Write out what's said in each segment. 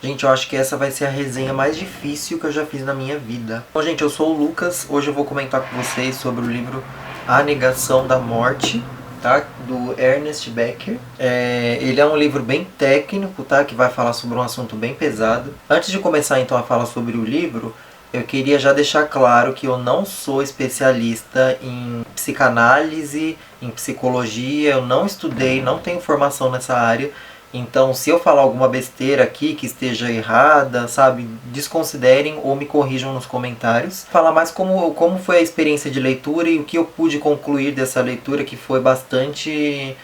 Gente, eu acho que essa vai ser a resenha mais difícil que eu já fiz na minha vida. Bom, gente, eu sou o Lucas. Hoje eu vou comentar com vocês sobre o livro A Negação da Morte, tá? Do Ernest Becker. Ele é um livro bem técnico, tá? Que vai falar sobre um assunto bem pesado. Antes de começar, então, a falar sobre o livro, eu queria já deixar claro que eu não sou especialista em psicanálise, em psicologia. Eu não estudei, não tenho formação nessa área. Então, se eu falar alguma besteira aqui que esteja errada, sabe, desconsiderem ou me corrijam nos comentários. Falar mais como foi a experiência de leitura e o que eu pude concluir dessa leitura, que foi bastante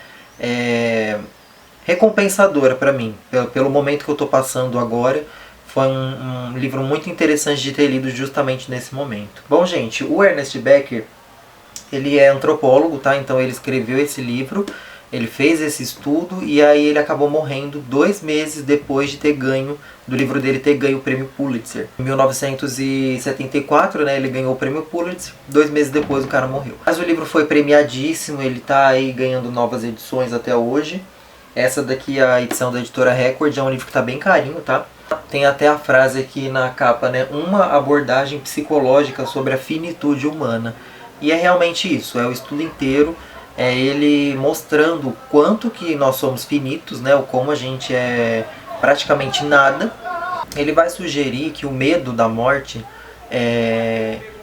recompensadora para mim, pelo momento que eu estou passando agora. Foi um livro muito interessante de ter lido justamente nesse momento. Bom, gente, o Ernest Becker, ele é antropólogo, tá? Então ele escreveu esse livro. Ele fez esse estudo e aí ele acabou morrendo 2 meses depois de ter ganho, do livro dele ter ganho o prêmio Pulitzer. Em 1974, né, ele ganhou o prêmio Pulitzer, 2 meses depois o cara morreu. Mas o livro foi premiadíssimo, ele tá aí ganhando novas edições até hoje. Essa daqui, a edição da editora Record, é um livro que tá bem carinho, tá? Tem até a frase aqui na capa, né, uma abordagem psicológica sobre a finitude humana. E é realmente isso, é o estudo inteiro. É ele mostrando o quanto que nós somos finitos, né? O como a gente é praticamente nada. Ele vai sugerir que o medo da morte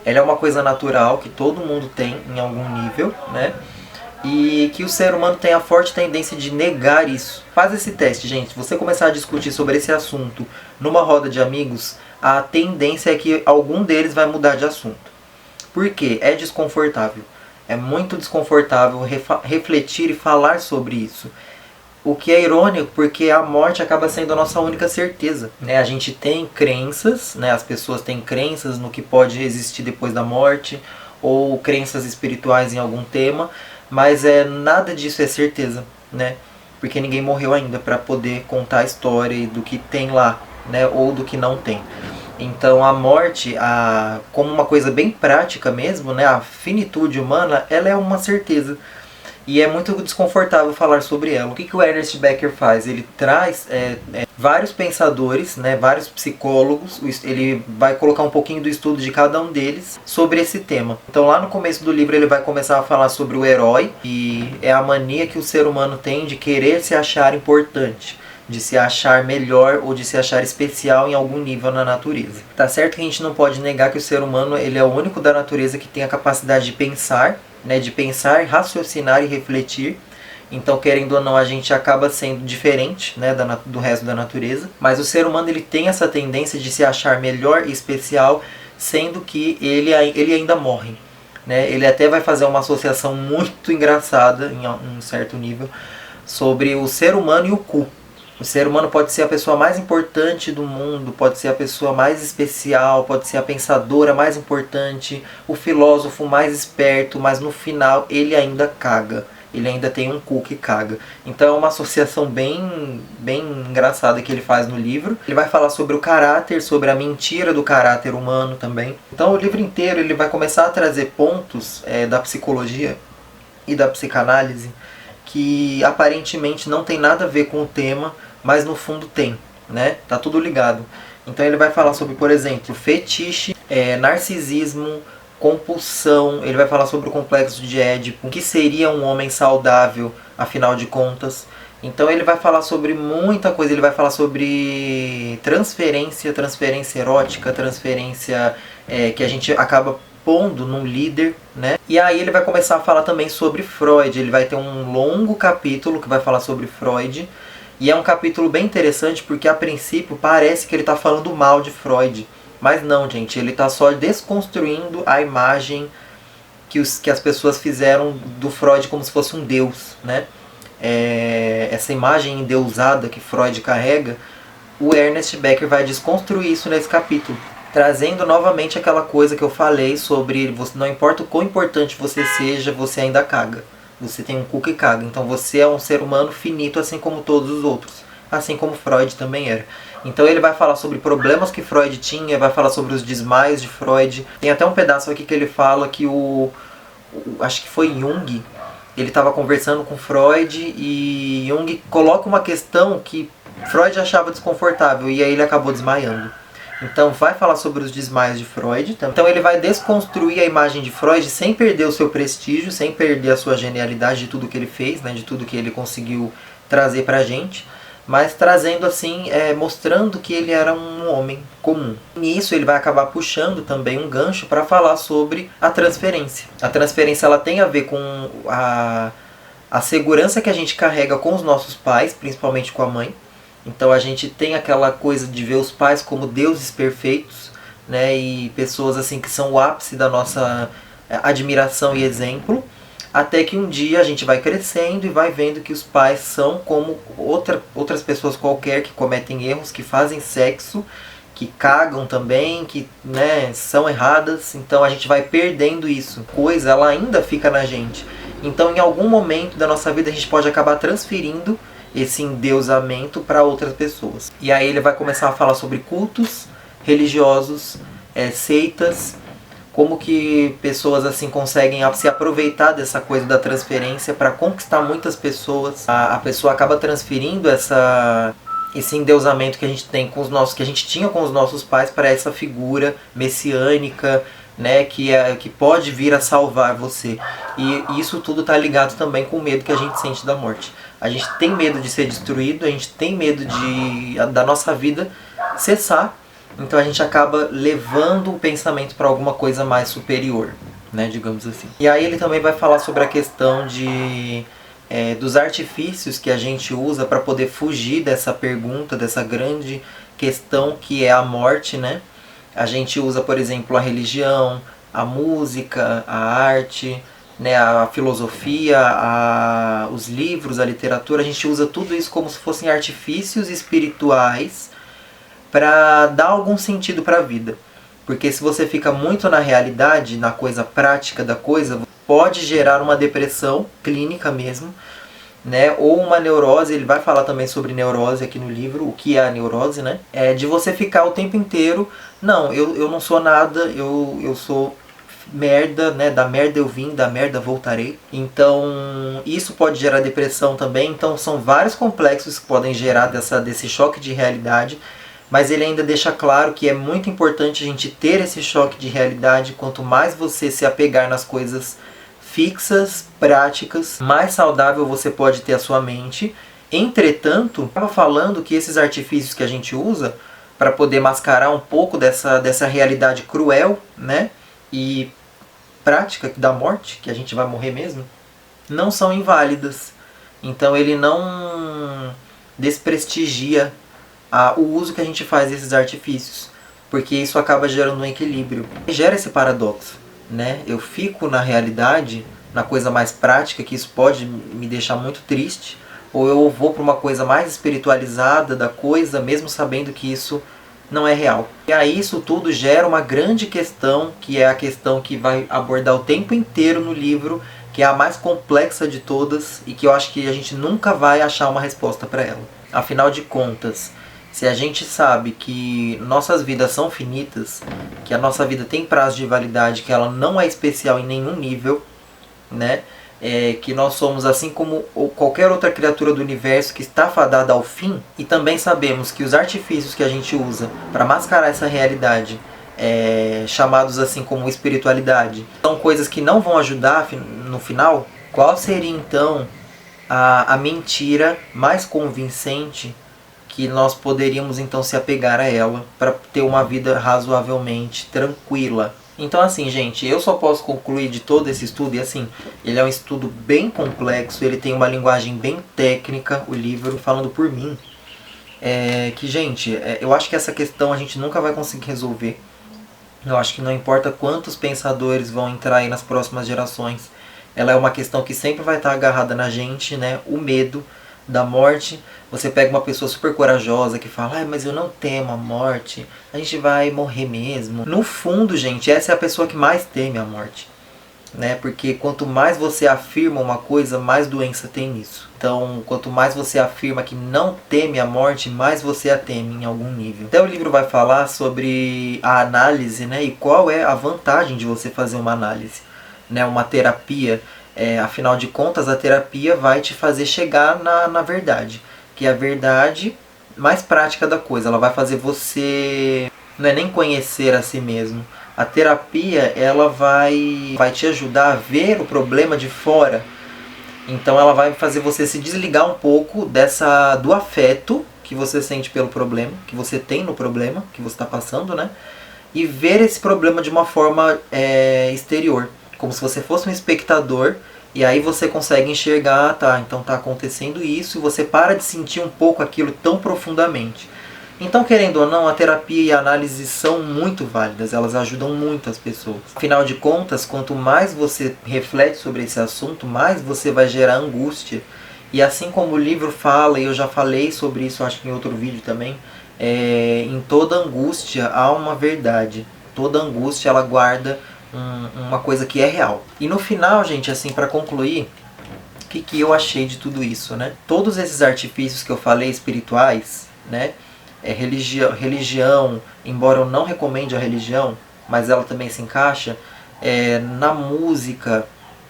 ela é uma coisa natural, que todo mundo tem em algum nível, né? E que o ser humano tem a forte tendência de negar isso. Faz esse teste, gente. Se você começar a discutir sobre esse assunto numa roda de amigos, a tendência é que algum deles vai mudar de assunto. Por quê? É desconfortável. É muito desconfortável refletir e falar sobre isso. O que é irônico, porque a morte acaba sendo a nossa única certeza, né? A gente tem crenças, né? As pessoas têm crenças no que pode existir depois da morte, ou crenças espirituais em algum tema, mas nada disso é certeza, né? Porque ninguém morreu ainda para poder contar a história do que tem lá, né? Ou do que não tem. Então a morte, como uma coisa bem prática mesmo, né, a finitude humana, ela é uma certeza. E é muito desconfortável falar sobre ela. O que o Ernest Becker faz? Ele traz vários pensadores, né, vários psicólogos, ele vai colocar um pouquinho do estudo de cada um deles sobre esse tema. Então lá no começo do livro ele vai começar a falar sobre o herói, e é a mania que o ser humano tem de querer se achar importante, de se achar melhor ou de se achar especial em algum nível na natureza. Tá certo que a gente não pode negar que o ser humano ele é o único da natureza que tem a capacidade de pensar, né, de pensar, raciocinar e refletir. Então, querendo ou não, a gente acaba sendo diferente, né, do resto da natureza. Mas o ser humano ele tem essa tendência de se achar melhor e especial, sendo que ele ainda morre, né? Ele até vai fazer uma associação muito engraçada, em um certo nível, sobre o ser humano e o cu. O ser humano pode ser a pessoa mais importante do mundo, pode ser a pessoa mais especial, pode ser a pensadora mais importante, o filósofo mais esperto, mas no final ele ainda caga. Ele ainda tem um cu que caga. Então é uma associação bem engraçada que ele faz no livro. Ele vai falar sobre o caráter, sobre a mentira do caráter humano também. Então o livro inteiro ele vai começar a trazer pontos da psicologia e da psicanálise que aparentemente não tem nada a ver com o tema, mas no fundo tem, né? Tá tudo ligado. Então ele vai falar sobre, por exemplo, fetiche, narcisismo, compulsão. Ele vai falar sobre o complexo de Édipo, o que seria um homem saudável, afinal de contas. Então ele vai falar sobre muita coisa. Ele vai falar sobre transferência erótica, transferência que a gente acaba pondo num líder, né? E aí ele vai começar a falar também sobre Freud. Ele vai ter um longo capítulo que vai falar sobre Freud. E é um capítulo bem interessante porque a princípio parece que ele está falando mal de Freud. Mas não, gente, ele está só desconstruindo a imagem que as pessoas fizeram do Freud como se fosse um deus, né? Essa imagem endeusada que Freud carrega, o Ernest Becker vai desconstruir isso nesse capítulo, trazendo novamente aquela coisa que eu falei sobre não importa o quão importante você seja, você ainda caga. Você tem um cu que caga. Então você é um ser humano finito, assim como todos os outros. Assim como Freud também era. Então ele vai falar sobre problemas que Freud tinha, vai falar sobre os desmaios de Freud. Tem até um pedaço aqui que ele fala que acho que foi Jung, ele estava conversando com Freud e Jung coloca uma questão que Freud achava desconfortável e aí ele acabou desmaiando. Então vai falar sobre os desmaios de Freud. Então ele vai desconstruir a imagem de Freud sem perder o seu prestígio, sem perder a sua genialidade de tudo que ele fez, né, de tudo que ele conseguiu trazer pra gente, mas trazendo assim, mostrando que ele era um homem comum. Nisso ele vai acabar puxando também um gancho para falar sobre a transferência. A transferência ela tem a ver com a segurança que a gente carrega com os nossos pais, principalmente com a mãe. Então a gente tem aquela coisa de ver os pais como deuses perfeitos, né, e pessoas assim que são o ápice da nossa admiração e exemplo, até que um dia a gente vai crescendo e vai vendo que os pais são como outras pessoas qualquer que cometem erros, que fazem sexo, que cagam também, que, né, são erradas. Então a gente vai perdendo isso. Coisa, ela ainda fica na gente. Então em algum momento da nossa vida a gente pode acabar transferindo esse endeusamento para outras pessoas. E aí ele vai começar a falar sobre cultos religiosos, seitas, como que pessoas assim conseguem se aproveitar dessa coisa da transferência para conquistar muitas pessoas. A pessoa acaba transferindo esse endeusamento que a gente tem que a gente tinha com os nossos pais para essa figura messiânica, né, que pode vir a salvar você. E isso tudo está ligado também com o medo que a gente sente da morte. A gente tem medo de ser destruído, a gente tem medo da nossa vida cessar, então a gente acaba levando o pensamento para alguma coisa mais superior, né, digamos assim. E aí ele também vai falar sobre a questão dos artifícios que a gente usa para poder fugir dessa pergunta, dessa grande questão que é a morte, né? A gente usa, por exemplo, a religião, a música, a arte, né, a filosofia, os livros, a literatura. A gente usa tudo isso como se fossem artifícios espirituais para dar algum sentido para a vida. Porque se você fica muito na realidade, na coisa prática da coisa, pode gerar uma depressão clínica mesmo, né? Ou uma neurose. Ele vai falar também sobre neurose aqui no livro, o que é a neurose, né? De você ficar o tempo inteiro, não, eu não sou nada, eu sou merda, né? Da merda eu vim, da merda voltarei. Então isso pode gerar depressão também. Então são vários complexos que podem gerar desse choque de realidade. Mas ele ainda deixa claro que é muito importante a gente ter esse choque de realidade. Quanto mais você se apegar nas coisas fixas, práticas, mais saudável você pode ter a sua mente. Entretanto, estava falando que esses artifícios que a gente usa para poder mascarar um pouco dessa realidade cruel, né, e prática da morte, que a gente vai morrer mesmo, não são inválidas. Então ele não desprestigia o uso que a gente faz desses artifícios, porque isso acaba gerando um equilíbrio. Gera esse paradoxo, né? Eu fico na realidade, na coisa mais prática, que isso pode me deixar muito triste, ou eu vou para uma coisa mais espiritualizada da coisa, mesmo sabendo que isso não é real. E aí isso tudo gera uma grande questão, que é a questão que vai abordar o tempo inteiro no livro, que é a mais complexa de todas e que eu acho que a gente nunca vai achar uma resposta para ela. Afinal de contas, se a gente sabe que nossas vidas são finitas, que a nossa vida tem prazo de validade, que ela não é especial em nenhum nível, né? Que nós somos assim como qualquer outra criatura do universo que está fadada ao fim, e também sabemos que os artifícios que a gente usa para mascarar essa realidade, chamados assim como espiritualidade, são coisas que não vão ajudar no final, qual seria então a mentira mais convincente que nós poderíamos então se apegar a ela para ter uma vida razoavelmente tranquila? Então assim, gente, eu só posso concluir de todo esse estudo, e assim, ele é um estudo bem complexo, ele tem uma linguagem bem técnica, o livro, falando por mim, que, gente, eu acho que essa questão a gente nunca vai conseguir resolver. Eu acho que não importa quantos pensadores vão entrar aí nas próximas gerações, ela é uma questão que sempre vai estar agarrada na gente, né? O medo da morte. Você pega uma pessoa super corajosa que fala, mas eu não temo a morte, a gente vai morrer mesmo. No fundo, gente, essa é a pessoa que mais teme a morte, né? Porque quanto mais você afirma uma coisa, mais doença tem nisso. Então, quanto mais você afirma que não teme a morte, mais você a teme em algum nível. Até o livro vai falar sobre a análise, né? E qual é a vantagem de você fazer uma análise, né? Uma terapia. Afinal de contas, a terapia vai te fazer chegar na verdade. Que a verdade, mais prática da coisa. Ela vai fazer você, não é nem conhecer a si mesmo. A terapia, ela vai te ajudar a ver o problema de fora. Então ela vai fazer você se desligar um pouco do afeto que você sente pelo problema, que você tem no problema, que você está passando, né? E ver esse problema de uma forma exterior, como se você fosse um espectador, e aí você consegue enxergar, tá, então tá acontecendo isso, e você para de sentir um pouco aquilo tão profundamente. Então, querendo ou não, a terapia e a análise são muito válidas, elas ajudam muito as pessoas. Afinal de contas, quanto mais você reflete sobre esse assunto, mais você vai gerar angústia. E assim como o livro fala, e eu já falei sobre isso, acho que em outro vídeo também, em toda angústia há uma verdade. Toda angústia, ela guarda uma coisa que é real. E no final, gente, assim, para concluir, o que eu achei de tudo isso, né? Todos esses artifícios que eu falei, espirituais, né? Religião, embora eu não recomende a religião, mas ela também se encaixa, na música,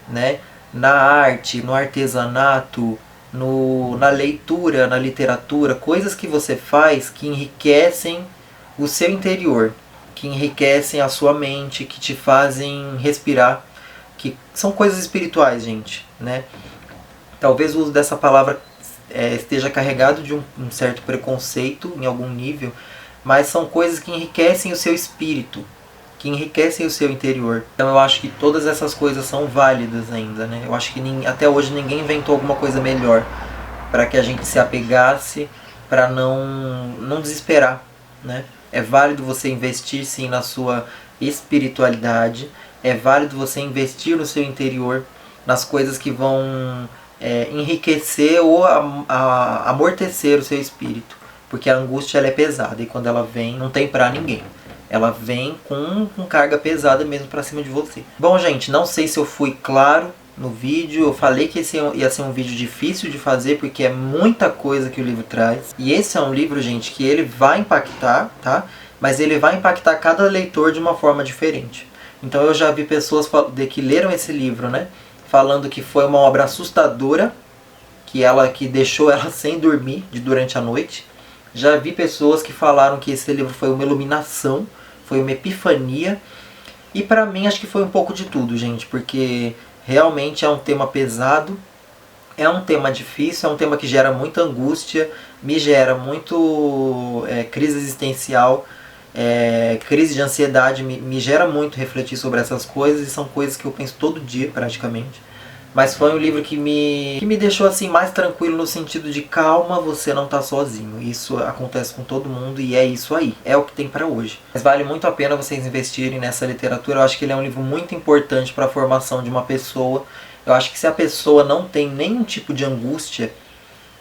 né? Na arte, no artesanato, na leitura, na literatura, coisas que você faz que enriquecem o seu interior, que enriquecem a sua mente, que te fazem respirar, que são coisas espirituais, gente, né? Talvez o uso dessa palavra esteja carregado de um certo preconceito em algum nível, mas são coisas que enriquecem o seu espírito, que enriquecem o seu interior. Então eu acho que todas essas coisas são válidas ainda, né? Eu acho que até hoje ninguém inventou alguma coisa melhor para que a gente se apegasse, para não desesperar, né? É válido você investir sim na sua espiritualidade, é válido você investir no seu interior, nas coisas que vão enriquecer ou amortecer o seu espírito, porque a angústia ela é pesada e quando ela vem não tem pra ninguém, ela vem com carga pesada mesmo pra cima de você. Bom, gente, não sei se eu fui claro no vídeo, eu falei que esse ia ser um vídeo difícil de fazer porque é muita coisa que o livro traz, e esse é um livro, gente, que ele vai impactar, tá? Mas ele vai impactar cada leitor de uma forma diferente. Então eu já vi pessoas que leram esse livro, né, falando que foi uma obra assustadora, que deixou ela sem dormir durante a noite. Já vi pessoas que falaram que esse livro foi uma iluminação, foi uma epifania. E pra mim acho que foi um pouco de tudo, gente, porque realmente é um tema pesado, é um tema difícil, é um tema que gera muita angústia, me gera muito crise existencial, crise de ansiedade, me gera muito refletir sobre essas coisas, e são coisas que eu penso todo dia praticamente. Mas foi um livro que me deixou assim mais tranquilo, no sentido de calma, você não tá sozinho. Isso acontece com todo mundo e é isso aí, é o que tem pra hoje. Mas vale muito a pena vocês investirem nessa literatura. Eu acho que ele é um livro muito importante para a formação de uma pessoa. Eu acho que se a pessoa não tem nenhum tipo de angústia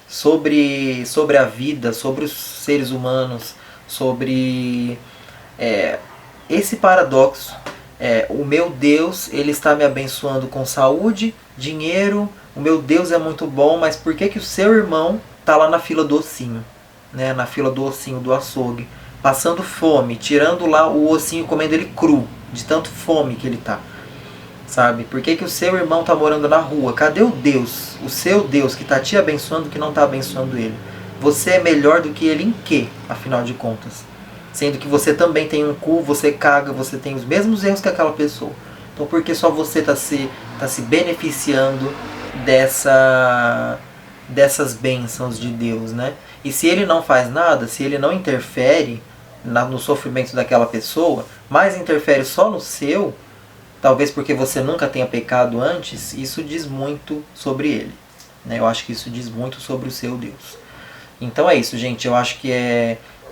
sobre a vida, sobre os seres humanos, sobre esse paradoxo, o meu Deus, ele está me abençoando com saúde, dinheiro, o meu Deus é muito bom, mas por que o seu irmão está lá na fila do ossinho, né? Na fila do ossinho do açougue, passando fome, tirando lá o ossinho, comendo ele cru, de tanto fome que ele tá, sabe? Por que o seu irmão está morando na rua? Cadê o Deus, o seu Deus, que está te abençoando, que não está abençoando ele? Você é melhor do que ele em quê, afinal de contas? Sendo que você também tem um cu, você caga, você tem os mesmos erros que aquela pessoa. Então por que só você está se beneficiando dessas bênçãos de Deus, né? E se ele não faz nada, se ele não interfere no sofrimento daquela pessoa, mas interfere só no seu, talvez porque você nunca tenha pecado antes, isso diz muito sobre ele, né? Eu acho que isso diz muito sobre o seu Deus. Então é isso, gente. Eu acho que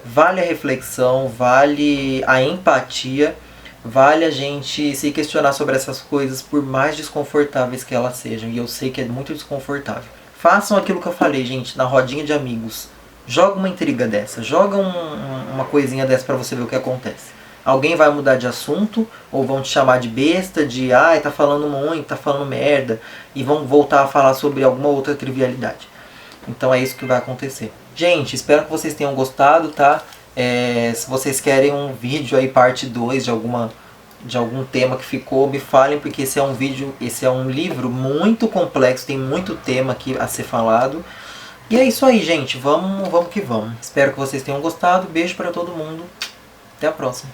vale a reflexão, vale a empatia, vale a gente se questionar sobre essas coisas, por mais desconfortáveis que elas sejam. E eu sei que é muito desconfortável. Façam aquilo que eu falei, gente, na rodinha de amigos. Joga uma intriga dessa, joga uma coisinha dessa pra você ver o que acontece. Alguém vai mudar de assunto, ou vão te chamar de besta, de tá falando muito, tá falando merda, e vão voltar a falar sobre alguma outra trivialidade. Então é isso que vai acontecer. Gente, espero que vocês tenham gostado, tá? Se vocês querem um vídeo aí, parte 2 de algum tema que ficou, me falem, porque esse é um livro muito complexo, tem muito tema aqui a ser falado. E é isso aí, gente. Vamos que vamos. Espero que vocês tenham gostado. Beijo para todo mundo. Até a próxima.